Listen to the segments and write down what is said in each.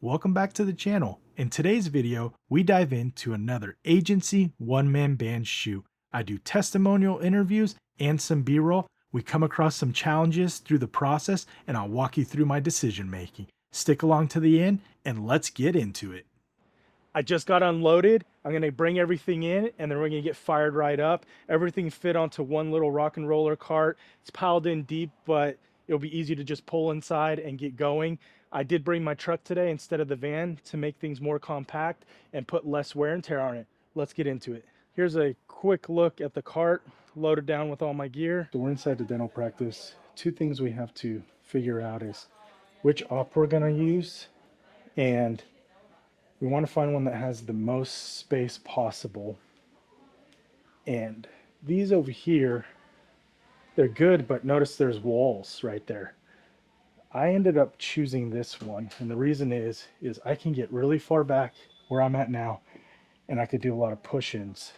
Welcome back to the channel. In today's video, we dive into another agency one-man band shoot. I do testimonial interviews and some B-roll. We come across some challenges through the process and I'll walk you through my decision making. Stick along to the end and let's get into it. I just got unloaded. I'm gonna bring everything in and then we're gonna get fired right up. Everything fit onto one little rock and roller cart. It's piled in deep, but it'll be easy to just pull inside and get going. I did bring my truck today instead of the van to make things more compact and put less wear and tear on it. Let's get into it. Here's a quick look at the cart loaded down with all my gear. So we're inside the dental practice. Two things we have to figure out is which op we're gonna use, and we want to find one that has the most space possible. And these over here, they're good, but notice there's walls right there. I ended up choosing this one, and the reason is I can get really far back where I'm at now, and I could do a lot of push-ins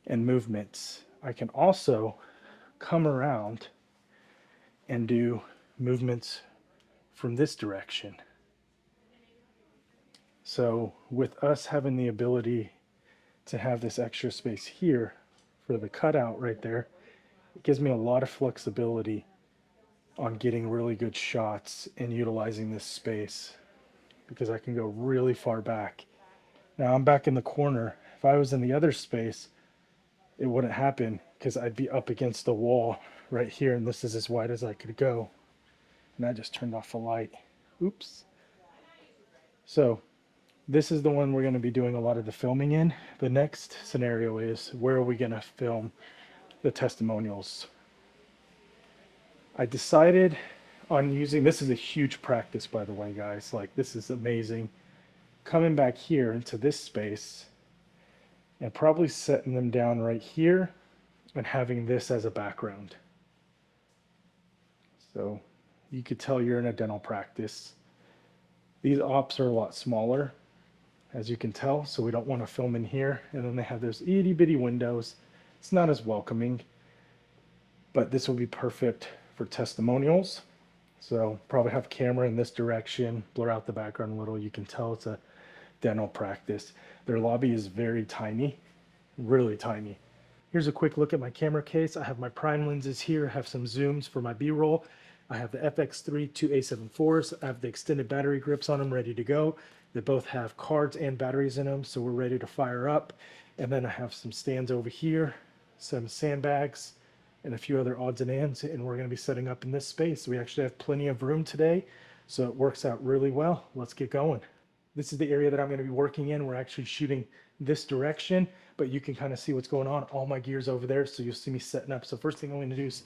and movements. I can also come around and do movements from this direction. So with us having the ability to have this extra space here for the cutout right there, it gives me a lot of flexibility on getting really good shots and utilizing this space because I can go really far back. Now I'm back in the corner. If I was in the other space, it wouldn't happen because I'd be up against the wall right here, and this is as wide as I could go. And I just turned off the light. Oops. So this is the one we're going to be doing a lot of the filming in. The next scenario is, where are we going to film the testimonials? I decided on using, this is a huge practice by the way guys, like this is amazing. Coming back here into this space and probably setting them down right here and having this as a background. So you could tell you're in a dental practice. These ops are a lot smaller, as you can tell, so we don't want to film in here. And then they have those itty bitty windows. It's not as welcoming, but this will be perfect for testimonials. So probably have camera in this direction, blur out the background a little. You can tell it's a dental practice. Their lobby is very tiny, really tiny. Here's a quick look at my camera case. I have my prime lenses here. I have some zooms for my B-roll. I have the FX3 two A7 IVs. I have the extended battery grips on them ready to go. They both have cards and batteries in them, so we're ready to fire up. And then I have some stands over here, some sandbags, and a few other odds and ends, and we're going to be setting up in this space. We actually have plenty of room today, so it works out really well. Let's get going. This is the area that I'm going to be working in. We're actually shooting this direction, but you can kind of see what's going on. All my gear's over there, so you'll see me setting up. So first thing I'm going to do is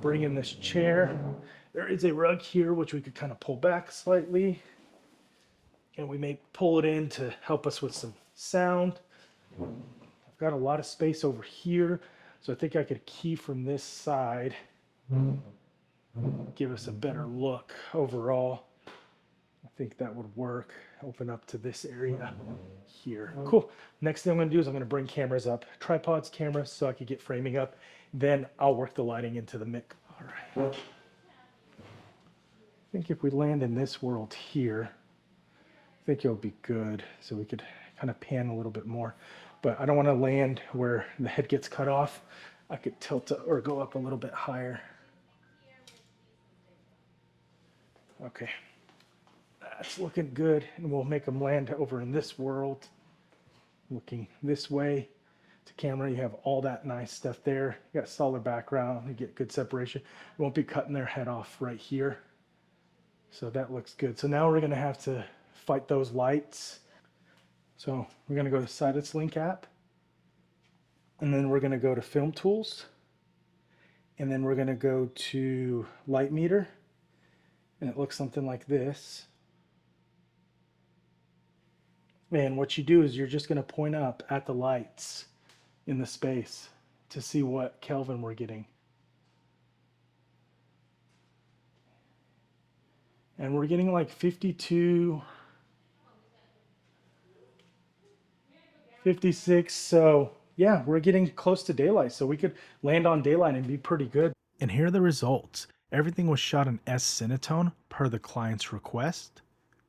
bring in this chair. There is a rug here, which we could kind of pull back slightly, and we may pull it in to help us with some sound. I've got a lot of space over here, so I think I could key from this side, give us a better look overall. I think that would work. Open up to this area here. Cool. Next thing I'm going to do is I'm going to bring cameras up, tripods, cameras, so I could get framing up. Then I'll work the lighting into the mix. All right. I think if we land in this world here, I think it'll be good. So we could kind of pan a little bit more, but I don't want to land where the head gets cut off. I could tilt it or go up a little bit higher. Okay. That's looking good, and we'll make them land over in this world, looking this way to camera. You have all that nice stuff there. You got solid background, you get good separation. You won't be cutting their head off right here, so that looks good. So now we're going to have to fight those lights. So we're going to go to Sidus Link app, and then we're going to go to Film Tools, and then we're going to go to Light Meter, and it looks something like this. And what you do is you're just going to point up at the lights in the space to see what Kelvin we're getting. And we're getting like 52, 56. So yeah, we're getting close to daylight. So we could land on daylight and be pretty good. And here are the results. Everything was shot in S Cinetone per the client's request.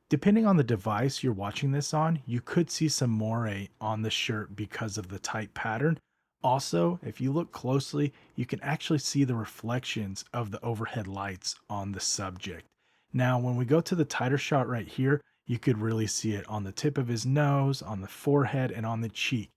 Depending on the device you're watching this on, you could see some moire on the shirt because of the tight pattern. Also, if you look closely, you can actually see the reflections of the overhead lights on the subject. Now, when we go to the tighter shot right here, you could really see it on the tip of his nose, on the forehead, and on the cheek.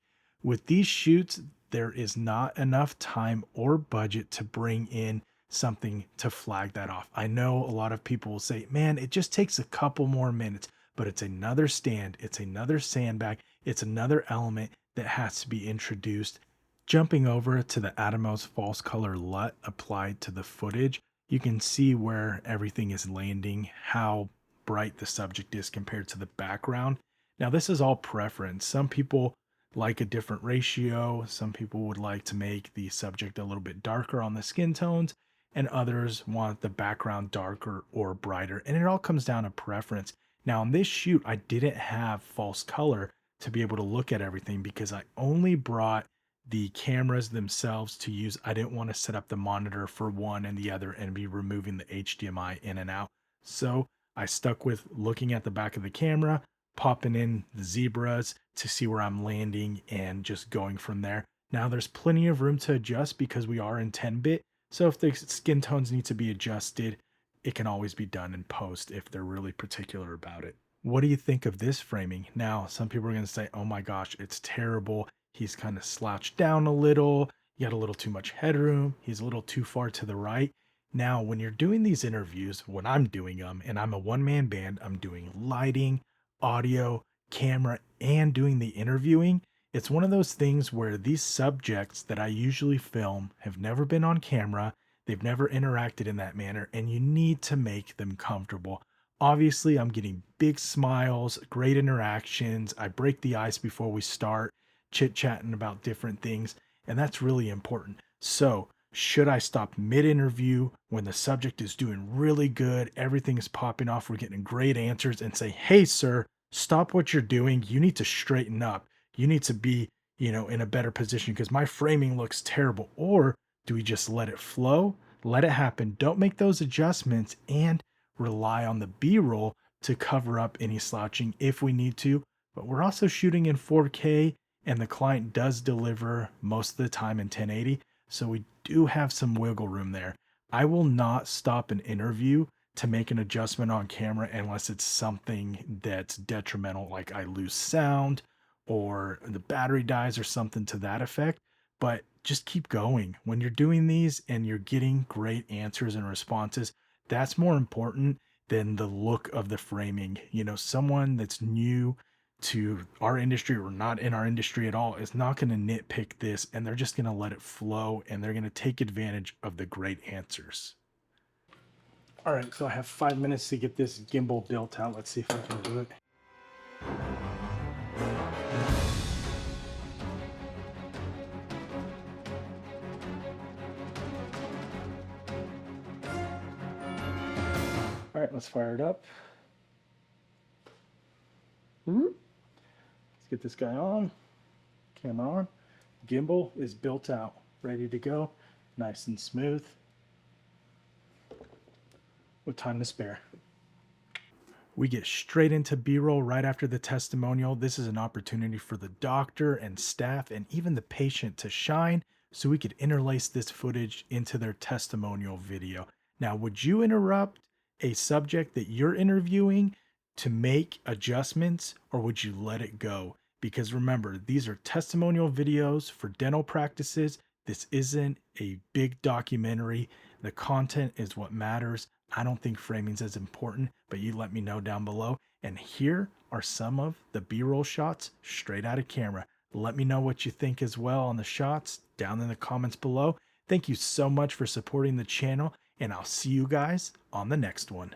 With these shoots, there is not enough time or budget to bring in something to flag that off. I know a lot of people will say, man, it just takes a couple more minutes, but it's another stand, it's another sandbag, it's another element that has to be introduced. Jumping over to the Atomos false color LUT applied to the footage, you can see where everything is landing, how bright the subject is compared to the background. Now, this is all preference. Some people like a different ratio. Some people would like to make the subject a little bit darker on the skin tones, and others want the background darker or brighter. And it all comes down to preference. Now, on this shoot, I didn't have false color to be able to look at everything because I only brought the cameras themselves to use. I didn't want to set up the monitor for one and the other and be removing the HDMI in and out. So I stuck with looking at the back of the camera, popping in the zebras to see where I'm landing and just going from there. Now there's plenty of room to adjust because we are in 10-bit. So if the skin tones need to be adjusted, it can always be done in post if they're really particular about it. What do you think of this framing? Now, some people are going to say, oh my gosh, it's terrible. He's kind of slouched down a little. He had a little too much headroom. He's a little too far to the right. Now, when you're doing these interviews, when I'm doing them, and I'm a one-man band, I'm doing lighting, audio, camera, and doing the interviewing. It's one of those things where these subjects that I usually film have never been on camera. They've never interacted in that manner, and you need to make them comfortable. Obviously, I'm getting big smiles, great interactions. I break the ice before we start chit-chatting about different things, and that's really important. So, should I stop mid-interview when the subject is doing really good, everything is popping off, we're getting great answers, and say, hey, sir, stop what you're doing. You need to straighten up. You need to be, in a better position because my framing looks terrible. Or do we just let it flow, let it happen, don't make those adjustments, and rely on the B-roll to cover up any slouching if we need to? But we're also shooting in 4K, and the client does deliver most of the time in 1080. So we do have some wiggle room there. I will not stop an interview to make an adjustment on camera unless it's something that's detrimental, like I lose sound or the battery dies or something to that effect. But just keep going. When you're doing these and you're getting great answers and responses, that's more important than the look of the framing. Someone that's new to our industry or not in our industry at all is not going to nitpick this, and they're just going to let it flow, and they're going to take advantage of the great answers. All right, so I have 5 minutes to get this gimbal built out. Let's see if I can do it. All right, let's fire it up. Let's get this guy on. Camera on. Gimbal is built out, ready to go, nice and smooth, with time to spare. We get straight into B-roll right after the testimonial. This is an opportunity for the doctor and staff and even the patient to shine, so we could interlace this footage into their testimonial video. Now, would you interrupt a subject that you're interviewing to make adjustments, or would you let it go? Because remember, these are testimonial videos for dental practices. This isn't a big documentary. The content is what matters. I don't think framing's as important, but you let me know down below. And here are some of the B-roll shots straight out of camera. Let me know what you think as well on the shots down in the comments below. Thank you so much for supporting the channel, and I'll see you guys on the next one.